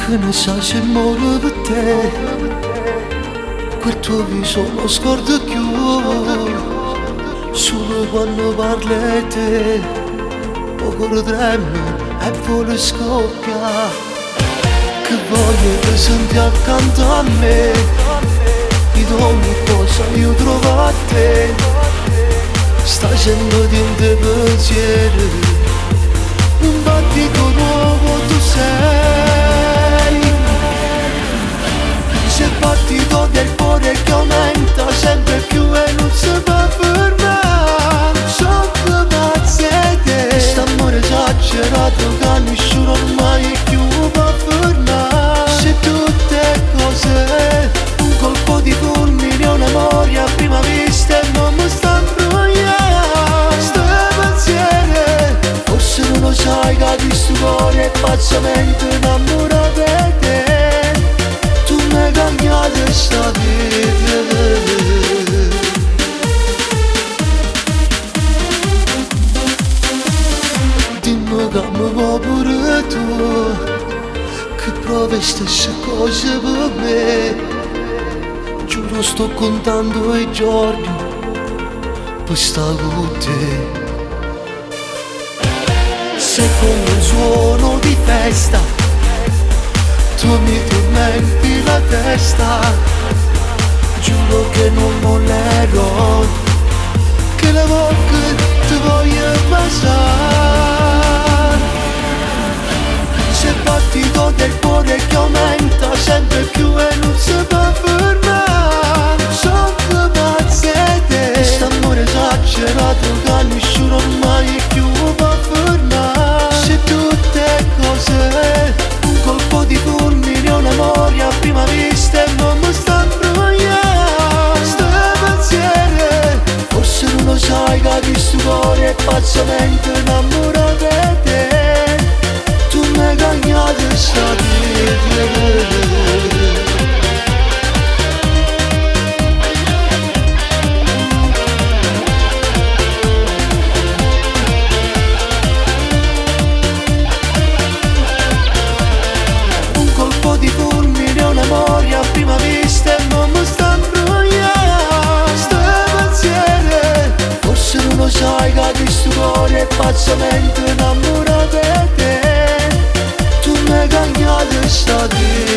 Che ne sai se muore per te, quel tuo viso non scordo più, solo quando parli di te, poco tremo e vuole scoppiare. Che voglio che senti accanto a me, di ogni cosa io trovo a te, sta scendo di un te pensiero, un battito nuovo tu sei, se il battito del cuore che aumenta sempre più e non si può fermare, sono pazze te, quest'amore esagerato che nessuno mai più può fermare, se tutte cose, un colpo di fulmine, una memoria a prima vista e non mi sta imbrogliando, sto pensiero, forse non lo sai che di sto cuore è pazzamente innamorato di te, tu mi hai cambiato sta vita. Dimmi che mi vuoi pure tu, che provi stesse cose per me, giuro sto contando i giorni per stare con te. Sei come un suono di festa, tu mi tormenti la testa, giuro che non mollerò, che la voce ti voglio passare, se il battito del cuore che aumenta sempre più e non si può fermare, sono pazze te, quest'amore esagerato che nessuno mai più può fermare, se tutte cose, un colpo di fulmine, una memoria a prima vista e non mi sta imbrogliando, sto pensiero, forse non lo sai che di sto cuore è pazzamente innamorato di te, tu mi hai cambiato sta vita. Memoria a prima vista e non mi sta imbrogliando, sto pensiero, forse non lo sai che di sto cuore è pazzamente innamorato di te, tu mi hai cambiato sta vita.